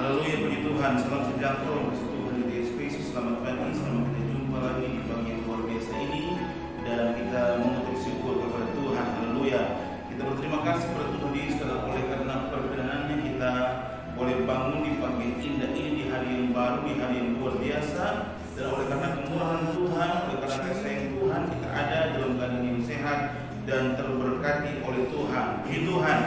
Haleluya, puji Tuhan. Salam sejahtera kasih Tuhan di Yesus Kristus. Selamat pagi, selamat kita jumpa lagi di pagi yang luar biasa ini, dan kita mengucap syukur kepada Tuhan. Haleluya. Kita berterima kasih kepada Tuhan Yesus oleh karena perkenanannya kita boleh bangun di pagi yang indah ini, di hari yang baru, di hari yang luar biasa. Dan oleh karena kemurahan Tuhan, oleh karena kasih sayang Tuhan, kita ada dalam keadaan yang sehat dan terberkati oleh Tuhan. Puji Tuhan.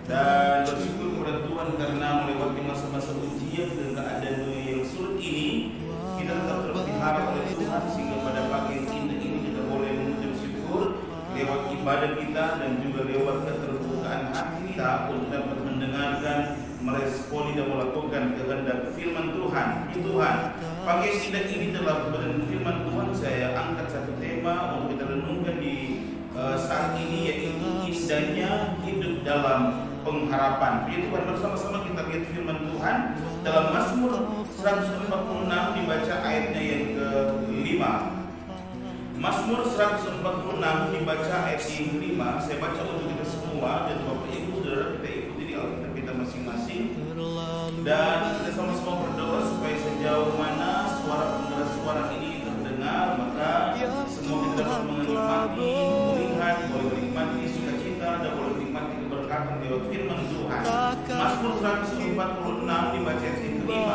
Dan bersyukur kepada Tuhan karena melewati masa-masa ujian dan keadaan dunia yang sulit ini, kita tetap terpelihara oleh Tuhan, sehingga pada pagi yang indah ini kita boleh mengucap syukur lewat ibadah kita dan juga lewat keterbukaan hati kita untuk dapat mendengarkan, meresponi dan melakukan kehendak firman Tuhan. Tuhan, pagi yang indah ini telah berikan firman Tuhan. Saya angkat satu tema untuk kita renungkan di saat ini, yaitu indahnya hidup dalam pengharapan. Puji Tuhan, bersama-sama kita lihat firman Tuhan dalam Mazmur 146, dibaca ayatnya yang ke-5. Mazmur 146 dibaca ayat yang ke-5. Saya baca untuk kita semua, dan Bapak Ibu Saudara kita ikuti di Alkitab kita masing-masing. Dan kita sama-sama berdoa supaya sejauh mana suara ini terdengar, maka semua kita dapat menikmati, melihat, boleh menikmati sukacita dan boleh menikmati keberkatan lewat firman Tuhan. Mazmur 146 dibaca ayat yang ke-5.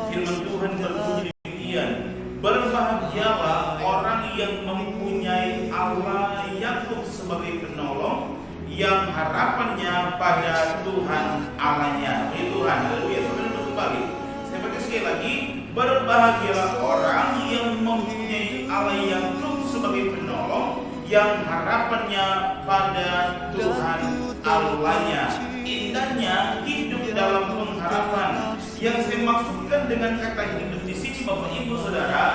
Firman Tuhan berbunyi demikian: berbahagialah orang yang mempunyai Allah Yakub sebagai penolong, yang harapannya pada Tuhan Allahnya. Puji Tuhan. Haleluya. Kita kembali. Saya baca sekali lagi. Berbahagialah orang yang mempunyai Allah Yakub sebagai penolong, yang harapannya pada Tuhan Allahnya. Indahnya hidup dalam pengharapan. Yang saya maksudkan dengan kata hidup di sini, Bapak Ibu Saudara,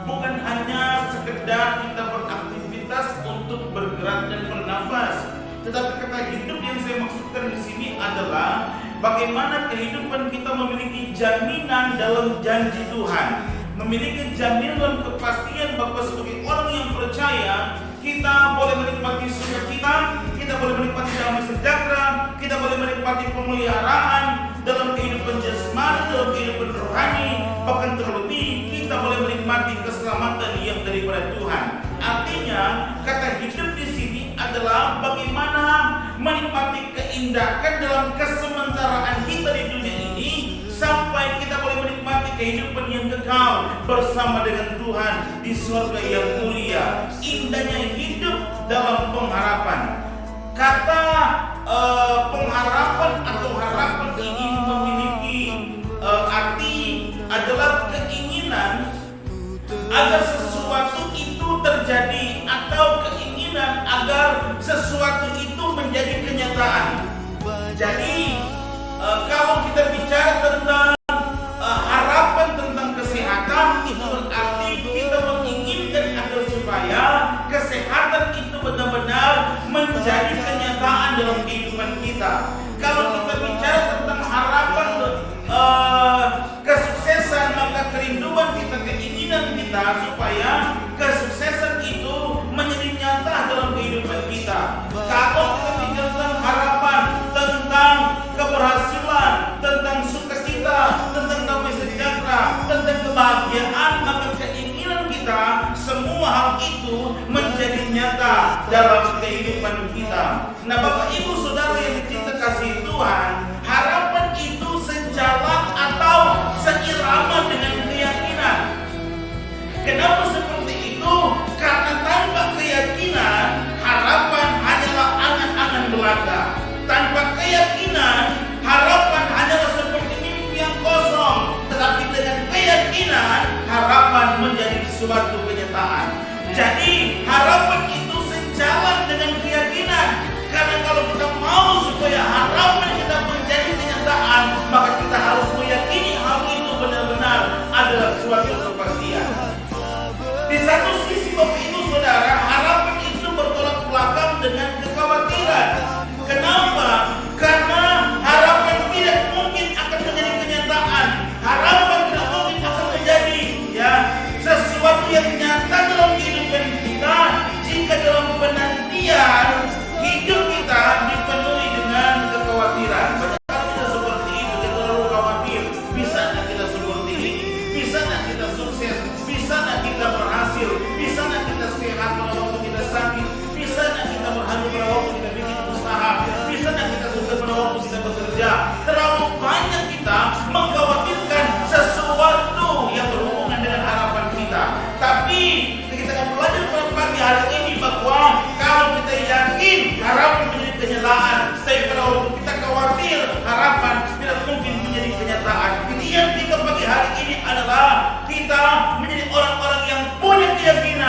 bukan hanya sekedar kita beraktivitas untuk bergerak dan bernafas, tetapi kata hidup yang saya maksudkan di sini adalah bagaimana kehidupan kita memiliki jaminan dalam janji Tuhan, memiliki jaminan dalam kepastian bahwa sebagai orang yang percaya, kita boleh menikmati sukacita, kita boleh menikmati damai sejahtera, kita boleh menikmati pemeliharaan dalam kehidupan jasmani, dalam kehidupan rohani, bahkan terlebih kita boleh menikmati keselamatan yang daripada Tuhan. Artinya, kata hidup di sini adalah bagaimana menikmati keindahan dalam kesementaraan kita di dunia ini, sampai kita boleh menikmati kehidupan yang kekal bersama dengan Tuhan di surga yang mulia. Indahnya hidup dalam pengharapan. Kata pengharapan atau harapan ini memiliki arti adalah keinginan agar sesuatu itu terjadi, atau keinginan agar sesuatu itu menjadi kenyataan. Jadi kalau kita bicara tentang harapan tentang kesehatan, itu berarti kita menginginkan agar supaya kesehatan itu benar-benar menjadi kenyataan dalam kehidupan kita. Kalau kita bicara tentang harapan kesuksesan, maka kerinduan kita, keinginan kita supaya kesuksesan itu menjadi nyata dalam kehidupan kita. Kalau kita bicara tentang harapan, tentang keberhasilan, tentang sukacita, tentang damai sejahtera, tentang kebahagiaan, maka keinginan kita, semua hal itu menjadi nyata dalam kehidupan kita. Nah, Bapak Ibu Saudara yang dicintai kasih Tuhan, harapan itu sejalan atau seirama dengan keyakinan. Kenapa seperti itu? Karena tanpa keyakinan, harapan hanyalah angan-angan belaka. Tanpa keyakinan, harapan hanyalah seperti mimpi yang kosong. Tetapi dengan keyakinan, harapan menjadi suatu kenyataan. Jadi harapan itu sejalan dengan keyakinan. Karena kalau kita mau supaya harapan kita menjadi kenyataan, maka kita harus meyakini hal itu benar-benar adalah suatu kepastian. Di satu sisi, Bapak Ibu Saudara, harapan itu bertolak belakang dengan kekhawatiran. Kenapa? Karena harapan tidak mungkin akan menjadi kenyataan. Harapan tidak mungkin akan menjadi sesuatu yang nyata dalam kehidupan kita jika dalam penantian hidup kita dipenuhi dengan kekhawatiran. Banyak hal tidak seperti itu, kita terlalu khawatir.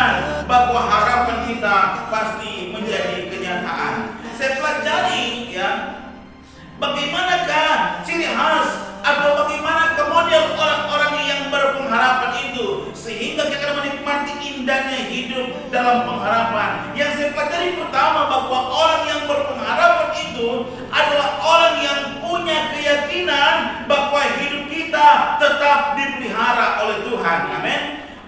keyakinan bahwa harapan kita pasti menjadi kenyataan. Saya pelajari ya, bagaimanakah ciri khas atau bagaimanakah model orang-orang yang berpengharapan itu sehingga kita akan menikmati indahnya hidup dalam pengharapan. Yang saya pelajari pertama bahwa orang yang berpengharapan itu adalah orang yang punya keyakinan bahwa hidup kita tetap dipelihara oleh Tuhan. Amin.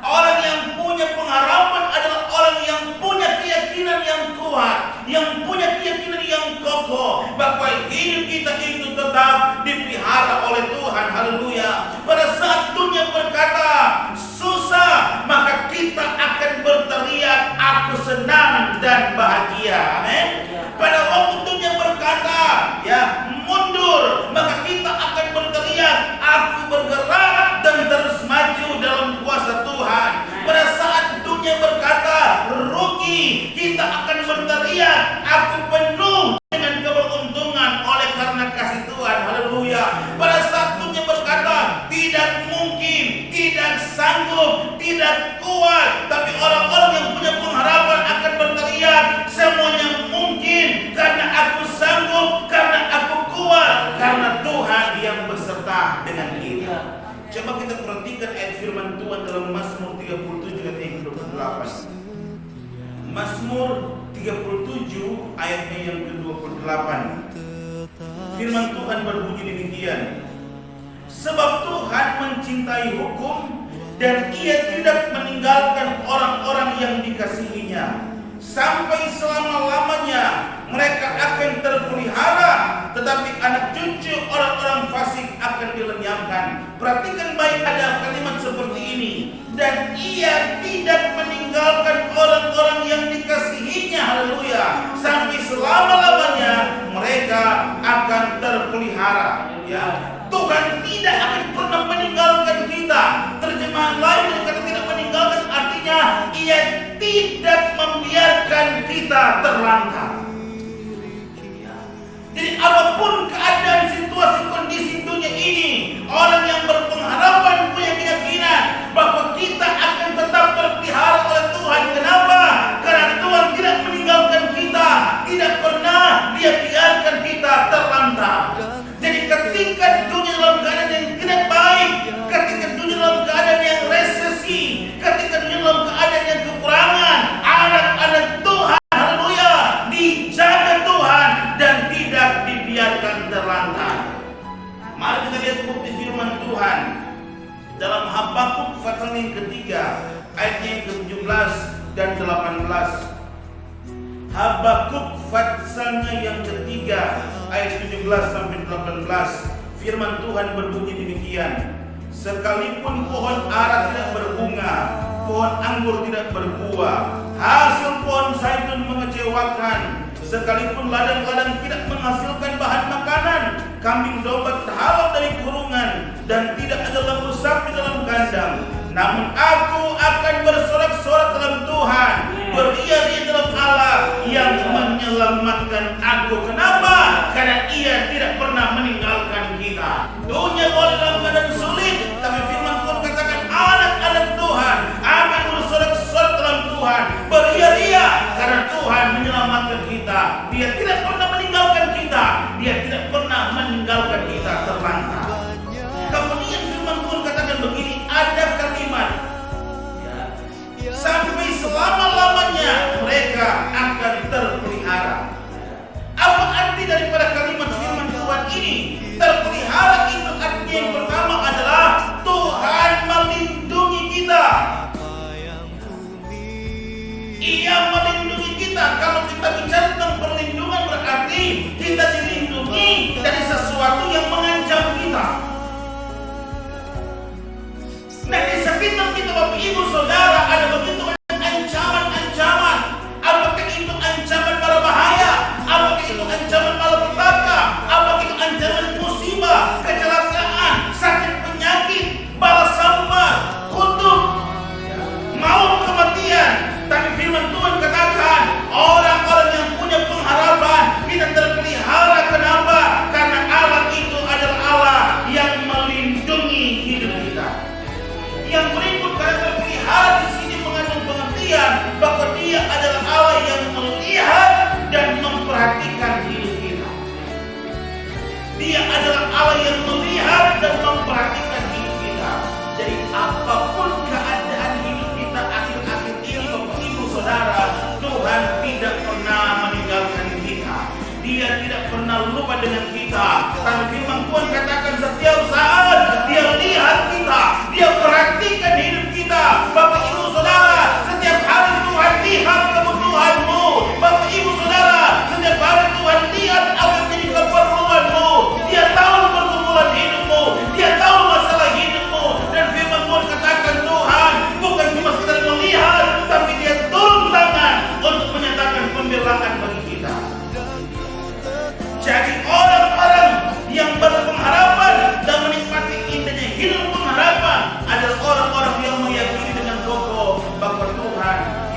Orang yang punya pengharapan adalah orang yang punya keyakinan yang kuat, yang punya keyakinan yang kokoh bahwa hidup kita itu tetap dipelihara oleh Tuhan. Haleluya. Pada saat dunia berkata susah, maka kita akan berteriak, aku senang dan bahagia. Amin. Pada waktu dunia berkata ya mundur, maka kita akan berteriak, aku bergerak dan terus maju dalam kuasa Tuhan. Pada saat dunia berkata rugi, kita akan berteriak, aku penuh dengan keberuntungan oleh karena kasih Tuhan. Haleluya. Pada saat dunia berkata tidak mungkin, tidak sanggup, tidak kuat, tapi orang-orang yang punya pengharapan akan berteriak, semuanya mungkin karena aku sanggup, karena aku kuat, karena Tuhan yang beserta dengan kita. Coba kita perhatikan ayat firman Tuhan dalam Mazmur 37 ayat yang ke-28. Mazmur 37 ayatnya yang ke-28. Firman Tuhan berbunyi demikian. Sebab Tuhan mencintai hukum dan Ia tidak meninggalkan orang-orang yang dikasihinya. Sampai selama-lamanya mereka akan terpelihara, tetapi anak cucu orang-orang fasik akan dilenyapkan. Perhatikan baik, ada kalimat seperti ini. Dan Ia tidak meninggalkan orang-orang yang dikasihinya. Haleluya. Sampai selama-lamanya mereka akan terpelihara. Ya, Tuhan tidak akan pernah meninggalkan kita. Terjemahan lain dengan kata tidak meninggalkan artinya Ia tidak membiarkan kita terlantar. Jadi apapun keadaan, situasi, kondisi dunia ini, orang yang berpengharapan punya keyakinan bahwa kita akan tetap terpelihara oleh Tuhan. Kenapa? Karena Tuhan tidak meninggalkan kita, tidak pernah Dia biarkan kita terlantar. Jadi ketika dunia dalam keadaan yang tidak baik, ketika dunia dalam keadaan yang resesi, ketika dunia dalam keadaan yang kekurangan, anak-anak Tuhan, haleluya, dijaga Tuhan dan tidak dibiarkan terlantar. Mari kita lihat bukti firman Tuhan dalam Habakuk pasal yang ketiga ayatnya yang ke-17 dan 18. Habakuk pasalnya yang ketiga ayat 17 sampai 18. Firman Tuhan berbunyi demikian. Sekalipun pohon ara tidak berbunga, pohon anggur tidak berbuah, hasil pohon zaitun mengecewakan, sekalipun ladang-ladang tidak menghasilkan bahan makanan, kambing domba terhalau dari kurungan, dan tidak ada lembu sapi dalam kandang, namun aku akan bersorak-sorak dalam Tuhan, beria-ria dalam Allah yang menyelamatkan aku. Kenapa? Karena Ia tidak pernah meninggalkan kita. Dunia boleh dalam keadaan sulit, tapi firman Tuhan katakan anak-anak Tuhan akan bersorak-sorak dalam Tuhan, beria-ria karena Tuhan menyelamatkan kita. Dia tidak pernah meninggalkan kita, Dia tidak pernah meninggalkan kita terlantar. Kemudian firman Tuhan katakan begini, ada kalimat sampai selama-lamanya mereka akan terpelihara. Apa arti daripada kalimat firman Tuhan ini? Terpelihara itu artinya yang pertama adalah Tuhan melindungi kita. Ia melindungi kita. Kalau kita bicara tentang perlindungan berarti kita dilindungi dari sesuatu yang mengancam kita. Nah, di sekitar kita Bapak Ibu Saudara ada begitu ancaman-ancaman. Apakah itu ancaman bala bahaya? Apakah itu ancaman malapetaka? Apakah itu ancaman musibah, kecelakaan, sakit penyakit, bala sampah, kutuk, maut, kematian? Tapi firman Tuhan katakan orang-orang yang punya pengharapan kita terpelihara. Kenapa? Karena Allah itu adalah Allah yang melindungi hidup kita. Yang berikut, karena terpelihara di sini mengatakan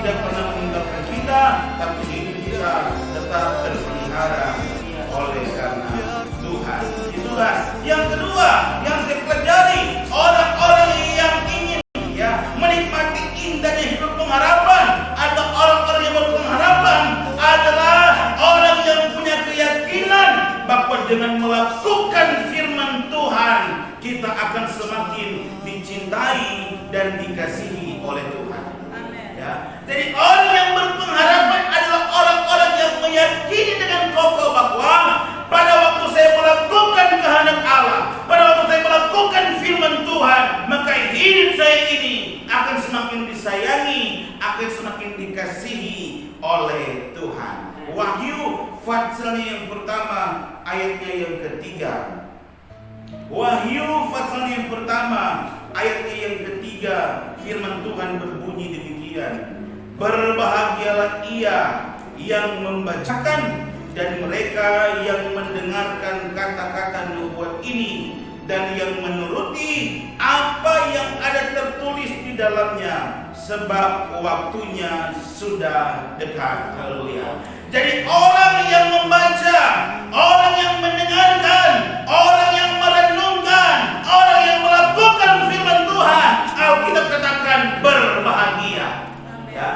tidak pernah meninggalkan kita, tapi hidup kita tetap terpelihara oleh karena Tuhan. Itulah yang kedua yang saya pelajari, orang-orang yang ingin menikmati indahnya hidup pengharapan atau orang-orang yang berpengharapan adalah orang yang punya keyakinan bahwa dengan melakukan firman Tuhan kita akan semakin dicintai dan dikasihi oleh Tuhan. Ya. Jadi orang yang berpengharapan adalah orang-orang yang meyakini dengan kokoh bahwa pada waktu saya melakukan kehendak Allah, pada waktu saya melakukan firman Tuhan, maka hidup saya ini akan semakin disayangi, akan semakin dikasihi oleh Tuhan. Wahyu pasalnya yang pertama, ayatnya yang ketiga. Wahyu pasalnya yang pertama, ayatnya yang ketiga, firman Tuhan berbunyi demikian: berbahagialah ia yang membacakan dan mereka yang mendengarkan kata-kata nubuat ini dan yang menuruti apa yang ada tertulis di dalamnya, sebab waktunya sudah dekat. Haleluya. Jadi orang yang membaca, orang yang mendengarkan, orang yang merenungkan, orang yang melakukan firman Tuhan, Alkitab katakan berbahagia. Ya.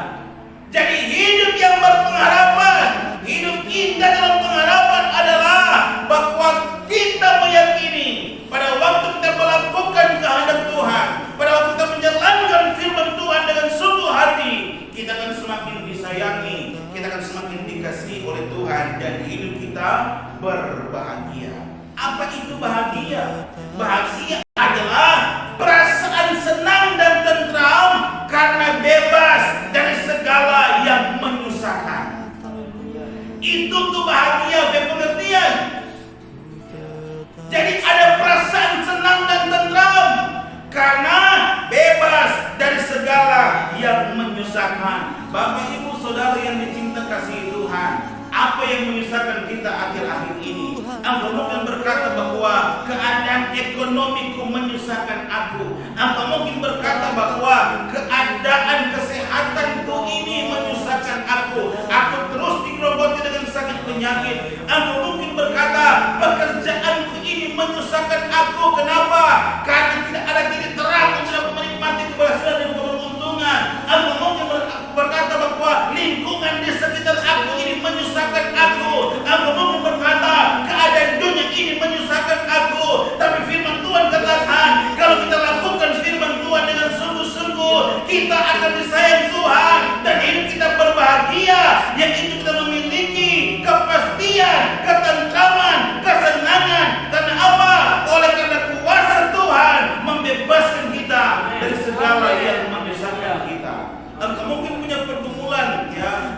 Jadi hidup yang berpengharapan, hidup indah dalam pengharapan adalah bahwa kita meyakini pada waktu kita melakukan kehendak Tuhan, pada waktu kita menjalankan firman Tuhan dengan sungguh hati, kita akan semakin disayangi, kita akan semakin dikasihi oleh Tuhan, dan hidup kita berbahagia. Apa itu bahagia? Bahagia adalah perasaan senang dan tentram karena bebas dari segala yang menyusahkan. Itu tuh bahagia, pengertian. Jadi ada perasaan senang dan tentram karena bebas dari segala yang menyusahkan. Bapak, Ibu, Saudara yang dicinta kasih Tuhan, apa yang menyusahkan kita akhir-akhir ini? Engkau mungkin berkata bahwa keadaan ekonomiku menyusahkan aku. Engkau mungkin berkata bahwa keadaan kesehatanku ini menyusahkan aku. Aku terus digerogoti dengan sakit penyakit. Engkau mungkin berkata pekerjaanku ini menyusahkan aku. Kenapa? Karena tidak ada titik terang untuk aku menikmati keberhasilan dan keberuntungan. Engkau mungkin berkata bahwa lingkungan di sekitar aku ini menyusahkan aku. Engkau mungkin berkata keadaan dunia ini menyusahkan aku. Tapi firman Tuhan katakan, kalau kita lakukan firman Tuhan dengan sungguh-sungguh, kita akan disayang Tuhan dan hidup kita berbahagia. Yang itu kita memiliki kepastian, ketentraman, kesenangan. Karena apa? Oleh karena kuasa Tuhan membebaskan kita dari segala yang menyusahkan kita. Engkau mungkin punya pergumulan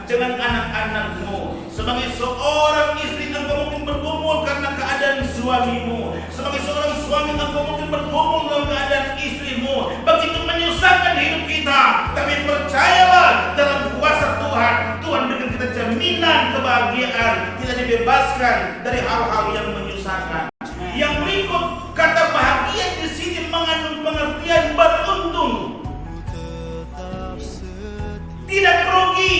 dengan anak-anakmu. Sebagai seorang istri, engkau mungkin bergumul karena keadaan suamimu. Sebagai seorang suami, engkau mungkin bergumul dalam keadaan istrimu. Begitu menyusahkan hidup kita. Tapi percayalah, dalam kuasa Tuhan, Tuhan berikan kita jaminan kebahagiaan. Kita dibebaskan dari hal-hal yang menyusahkan. Yang berikut, kata bahagia di sini mengandung pengertian beruntung. Tidak merugi,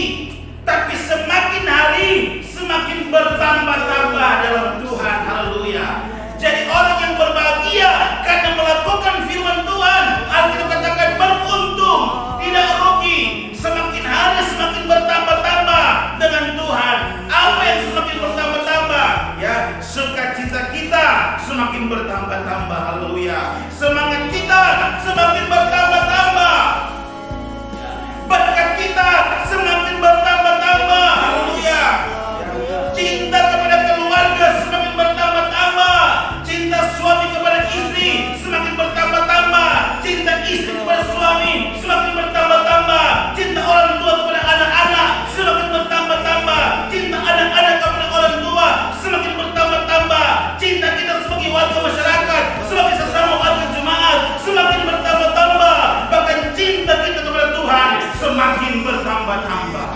tapi semakin hari semakin bertambah-tambah dalam Tuhan. Haleluya. Jadi orang yang berbahagia karena melakukan firman Tuhan, Alkitab katakan beruntung, tidak rugi. Semakin hari semakin bertambah-tambah dengan Tuhan. Apa yang semakin bertambah-tambah? Ya, sukacita kita semakin bertambah-tambah. Haleluya. Semangat kita semakin bertambah-tambah. Berkat kita semakin bertambah-tambah. Haleluya. Cinta kepada keluarga semakin bertambah-tambah. Cinta suami kepada istri semakin bertambah-tambah. Cinta istri kepada suami semakin bertambah-tambah. Cinta orang tua kepada anak-anak semakin bertambah-tambah. Cinta anak-anak kepada orang tua semakin bertambah-tambah. Cinta kita sebagai warga masyarakat, sebagai sesama warga jemaat semakin bertambah-tambah. Bahkan cinta kita kepada Tuhan semakin bertambah-tambah.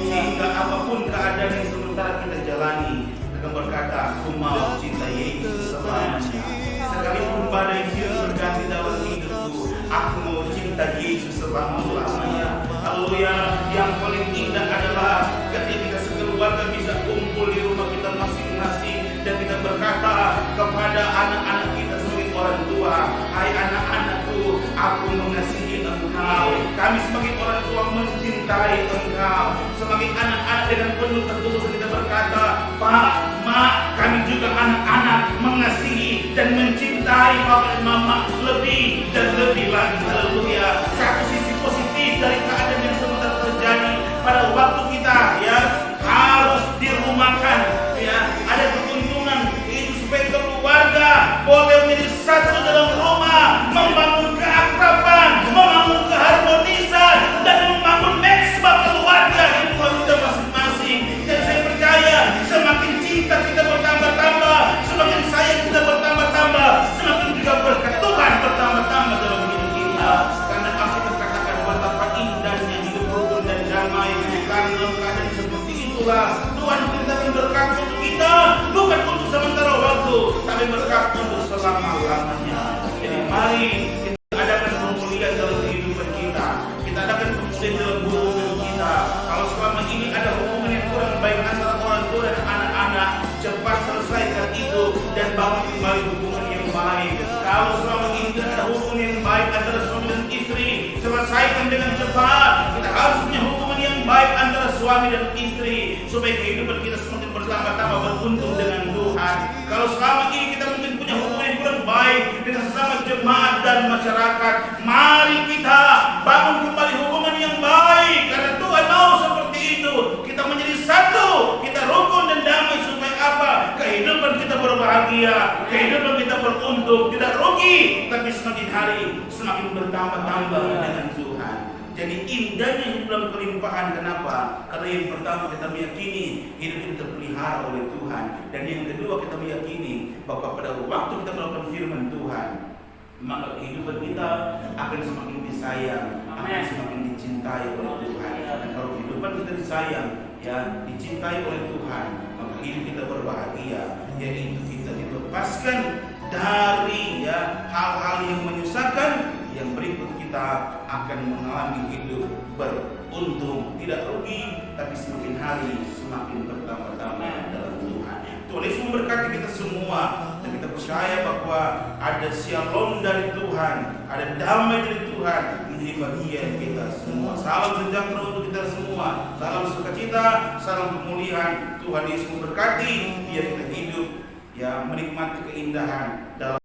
Sehingga apapun keadaan yang sementara kita jalani, kita berkata, aku mau cinta Yesus selamanya. Sekalipun badai silih berganti dalam hidupku, aku mau cinta Yesus selama-lamanya. Haleluya. Yang yang paling indah adalah ketika kita sekeluarga bisa kumpul di rumah kita masing-masing dan kita berkata kepada anak-anak kita sebagai orang tua, hai anak-anakku, aku mengasihi engkau. Kami sebagai orang tua mencintai engkau. Sebagai anak-anak dengan penuh ketulusan kita berkata, Pak, Mak, kami juga anak-anak mengasihi dan mencintai Papa dan Mama lebih dan lebih lagi. Haleluya. Satu sisi positif dari keadaan yang sebentar terjadi pada waktu kita ya harus dirumahkan ya, ada keuntungan itu supaya keluarga boleh menjadi satu dalam rumah, membangun keakraban, membangun keharmonisan dan membangun neksma keluarga di rumah kita masing-masing. Dan saya percaya semakin cinta kita bertambah-tambah, semakin sayang kita bertambah-tambah, semakin juga berkat Tuhan bertambah-tambah dalam hidup kita. Karena apa kita katakan betapa indahnya hidup rukun dan damai. Karena dalam keadaan seperti itulah Tuhan memberikan berkat untuk kita, bukan untuk sementara waktu, tapi berkat untuk selama-lamanya. Jadi mari kita adakan pemulihan dalam kehidupan kita. Kita adakan pemulihan dalam hubungan kita. Kalau selama ini ada hubungan yang kurang baik antara orang tua dan anak-anak, cepat selesaikan itu dan bangun kembali hubungan yang baik. Kalau selama ini tidak ada hubungan yang baik antara suami dan istri, selesaikan dengan cepat. Kita harus punya hubungan yang baik antara suami dan istri supaya kehidupan kita semakin bertambah-tambah beruntung dengan Tuhan. Kalau selama ini kita mungkin punya hubungan yang kurang baik dengan sesama jemaat dan masyarakat, mari kita bangun kembali hubungan yang baik karena Tuhan mau seperti itu. Kita menjadi satu, kita rukun dan damai supaya apa? Kehidupan kita berbahagia, kehidupan kita beruntung, tidak rugi, tapi semakin hari semakin bertambah-tambah dengan Tuhan. Jadi indahnya hidup dalam kelimpahan. Kenapa? Karena yang pertama kita meyakini hidup kita terpelihara oleh Tuhan, dan yang kedua kita meyakini bahwa pada waktu kita melakukan firman Tuhan, maka kehidupan kita akan semakin disayang, akan semakin dicintai oleh Tuhan. Dan kalau kehidupan kita disayang, ya dicintai oleh Tuhan, maka hidup kita berbahagia, yaitu kita dilepaskan dari ya hal-hal yang menyusahkan. Yang berikut kita akan mengalami hidup beruntung, tidak rugi, tapi semakin hari semakin bertambah-tambah dalam Tuhan. Tuhan Yesus memberkati kita semua, dan kita percaya bahwa ada shalom dari Tuhan, ada damai dari Tuhan menjadi bagian kita semua. Salam sejahtera untuk kita semua, salam sukacita, salam pemulihan. Tuhan Yesus memberkati, biar kita hidup ya menikmati keindahan dalam